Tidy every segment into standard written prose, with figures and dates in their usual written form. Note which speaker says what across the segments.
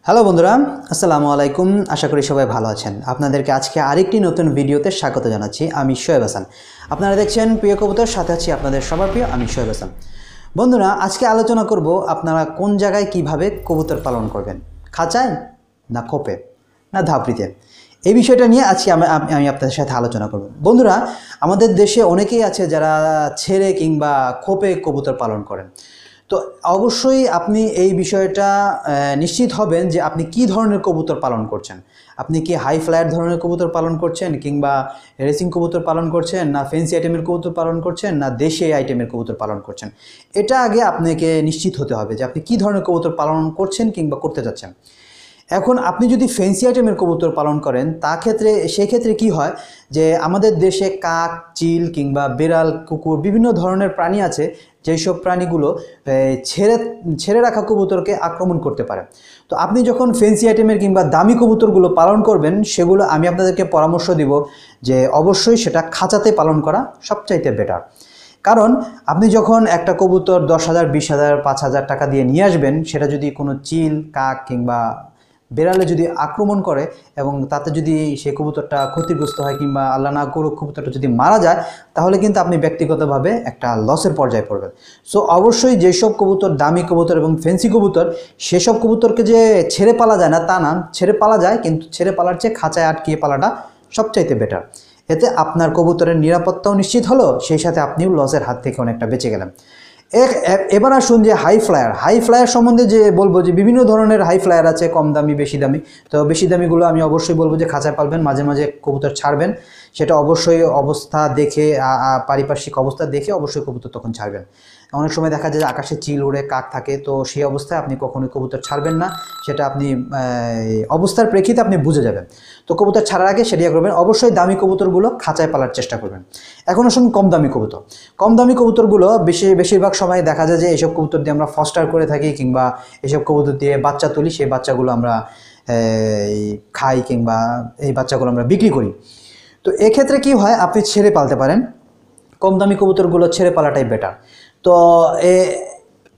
Speaker 1: Hello বন্ধুরা, আসসালামু আলাইকুম। আশা করি সবাই ভালো আছেন। আপনাদেরকে আজকে আরেকটি নতুন ভিডিওতে স্বাগত জানাচ্ছি। আমি শোয়েব হাসান। আপনারা দেখছেন প্রিয় কবুতর, সাথে আছি আপনাদের সবার প্রিয় আমি শোয়েব হাসান। বন্ধুরা, আজকে আলোচনা করব আপনারা কোন জায়গায় কিভাবে কবুতর পালন করবেন, খাঁচায় না খোপে না ধাপড়িতে। এই বিষয়টা নিয়ে আজকে আমি আপনাদের সাথে আলোচনা করব। বন্ধুরা, আমাদের দেশে অনেকেই আছে যারা ছেড়ে কিংবা খোপে কবুতর পালন করেন। তো অবশ্যই আপনি এই বিষয়টা নিশ্চিত হবেন যে আপনি কি ধরনের কবুতর পালন করছেন। আপনি কি হাই ফ্লায়ার ধরনের কবুতর পালন করছেন, কিংবা রেসিং কবুতর পালন করছেন, না ফেন্সি আইটেমের কবুতর পালন করছেন, না দেশি আইটেমের কবুতর পালন করছেন। এটা আগে আপনাকে নিশ্চিত হতে হবে যে আপনি কি ধরনের কবুতর পালন করছেন কিংবা করতে যাচ্ছেন। এখন আপনি যদি ফেন্সি আইটেমের কবুতর পালন করেন, সেক্ষেত্রে কি হয় যে আমাদের দেশে কাক, চিল কিংবা বিড়াল, কুকুর বিভিন্ন ধরনের প্রাণী আছে, যেসব প্রাণীগুলো ছেড়ে রাখা কবুতরকে আক্রমণ করতে পারে। তো আপনি যখন ফেন্সি আইটেমের কিংবা দামি কবুতরগুলো পালন করবেন, সেগুলো আমি আপনাদেরকে পরামর্শ দিব যে অবশ্যই সেটা খাঁচাতে পালন করা সবচাইতে বেটার। কারণ আপনি যখন একটা কবুতর 10,000, 20,000, 5,000 টাকা দিয়ে নিয়ে আসবেন, সেটা যদি কোনো চিল, কাক কিংবা বেড়ালে যদি আক্রমণ করে এবং তাতে যদি সে কবুতরটা ক্ষতিগ্রস্ত হয় কিংবা আল্লাহ না করুক কবুতরটা যদি মারা যায়, তাহলে কিন্তু আপনি ব্যক্তিগতভাবে একটা লসের পর্যায়ে পড়বেন। সো অবশ্যই যেসব কবুতর দামি কবুতর এবং ফেন্সি কবুতর, সেসব কবুতরকে যে ছেড়ে পালা যায় না তা না, ছেড়ে পালা যায়, কিন্তু ছেড়ে পালার চেয়ে খাঁচায় আটকিয়ে পালাটা সবচাইতে বেটার। এতে আপনার কবুতরের নিরাপত্তাও নিশ্চিত হলো, সেই সাথে আপনিও লসের হাত থেকে অনেকটা বেঁচে গেলেন। এবার আসুন যে হাই ফ্লায়ার সম্বন্ধে যে বলবো যে বিভিন্ন ধরনের হাই ফ্লায়ার আছে, কম দামি, বেশি দামি। তো বেশি দামিগুলো আমি অবশ্যই বলবো যে খাঁচায় পালবেন, মাঝে মাঝে কবুতর ছাড়বেন, সেটা অবশ্যই অবস্থা দেখে, পারিপার্শ্বিক অবস্থা দেখে অবশ্যই কবুতর তখন ছাড়বেন। অনেক সময় দেখা যায় যে আকাশে চিল উড়ে, কাক থাকে, তো সেই অবস্থায় আপনি কখনোই কবুতর ছাড়বেন না, সেটা আপনি অবস্থার প্রেক্ষিতে আপনি বুঝে যাবেন। তো কবুতর ছাড়ার আগে সেটা করবেন, অবশ্যই দামি কবুতরগুলো খাঁচায় পালার চেষ্টা করবেন। এখন আসুন কম দামি কবুতরগুলো বেশিরভাগ সময় দেখা যায় যে এইসব কবুতর দিয়ে আমরা ফস্টার করে থাকি কিংবা এসব কবুতর দিয়ে বাচ্চা তুলি, সেই বাচ্চাগুলো আমরা খাই কিংবা এই বাচ্চাগুলো আমরা বিক্রি করি। তো এক্ষেত্রে কি হয়, আপনি ছেড়ে পালতে পারেন। কম দামি কবুতরগুলো ছেড়ে পালাটাই বেটার। তো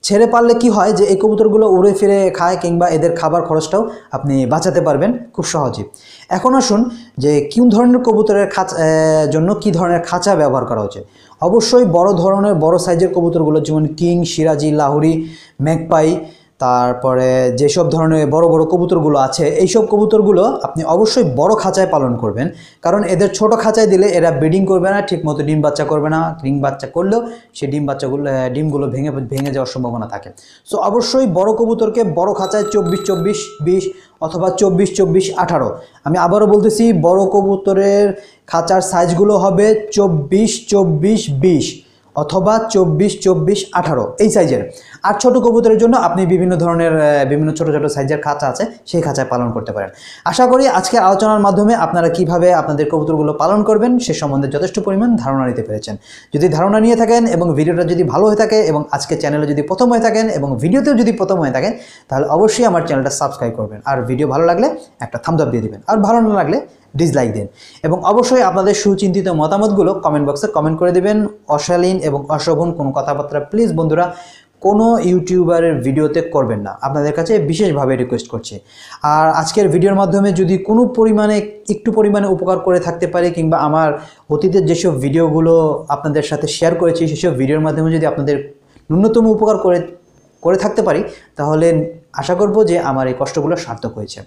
Speaker 1: ছেড়ে পারলে কি হয় যে এই কবুতরগুলো উড়ে ফিরে খায় কিংবা এদের খাবার খরচটাও আপনি বাঁচাতে পারবেন খুব সহজেই। এখন আসুন যে কোন ধরনের কবুতরের জন্য কি ধরনের খাঁচা ব্যবহার করা উচিত। অবশ্যই বড় সাইজের কবুতরগুলো, যেমন কিং, সিরাজি, লাহোরি, ম্যাগপাই, তারপরে যেসব ধরনের বড় বড় কবুতরগুলো আছে, এইসব কবুতরগুলো আপনি অবশ্যই বড় খাঁচায় পালন করবেন। কারণ এদের ছোট খাঁচায় দিলে এরা ব্রিডিং করবে না, ঠিকমতো ডিম বাচ্চা করবে না। ডিম বাচ্চা করলেও সেই ডিমগুলো ভেঙে যাওয়ার সম্ভাবনা থাকে। সো অবশ্যই বড় কবুতরকে বড় খাঁচায় 24-24-20 অথবা 24-24-18। আমি আবারও বলতেছি, বড় কবুতরের খাঁচার সাইজগুলো হবে 24-24-20 অথবা 24-24-18 এই সাইজের। আর ছোট কবুতরের জন্য আপনি বিভিন্ন ছোট ছোট সাইজের খাঁচা আছে, সেই খাঁচায় পালন করতে পারেন। আশা করি আজকের আলোচনার মাধ্যমে আপনারা কিভাবে আপনাদের কবুতরগুলো পালন করবেন সে সম্বন্ধে যথেষ্ট পরিমাণ ধারণা নিতে পেরেছেন। যদি ধারণা নিয়ে থাকেন এবং ভিডিওটা যদি ভালো হয়ে থাকে এবং আজকে চ্যানেলে যদি প্রথম হয়ে থাকেন এবং ভিডিওতেও যদি প্রথম হয়ে থাকেন, তাহলে অবশ্যই আমার চ্যানেলটা সাবস্ক্রাইব করবেন। আর ভিডিও ভালো লাগলে একটা থাম্বস আপ দিয়ে দিবেন, আর ভালো না লাগলে ডিসলাইক দিন। এবং অবশ্যই আপনাদের সুচিন্তিত মতামতগুলো কমেন্ট বক্সে কমেন্ট করে দেবেন। অশালীন এবং অশোভন কোনো কথাবার্তা প্লিজ বন্ধুরা কোনো ইউটিউবারের ভিডিওতে করবেন না, আপনাদের কাছে বিশেষভাবে রিকোয়েস্ট করছি। আর আজকের ভিডিওর মাধ্যমে যদি একটু পরিমাণে উপকার করে থাকতে পারে, কিংবা আমার অতীতের যেসব ভিডিওগুলো আপনাদের সাথে শেয়ার করেছি সেসব ভিডিওর মাধ্যমে যদি আপনাদের ন্যূনতম উপকার করে থাকতে পারি, তাহলে আশা করব যে আমার এই কষ্টগুলো সার্থক হয়েছে।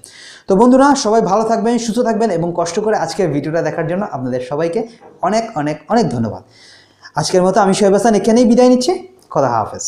Speaker 1: তো বন্ধুরা, সবাই ভালো থাকবেন, সুস্থ থাকবেন এবং কষ্ট করে আজকের ভিডিওটা দেখার জন্য আপনাদের সবাইকে অনেক অনেক অনেক ধন্যবাদ। আজকের মতো আমি শোয়েব হাসান এখানেই বিদায় নিচ্ছি। খোদা হাফেজ।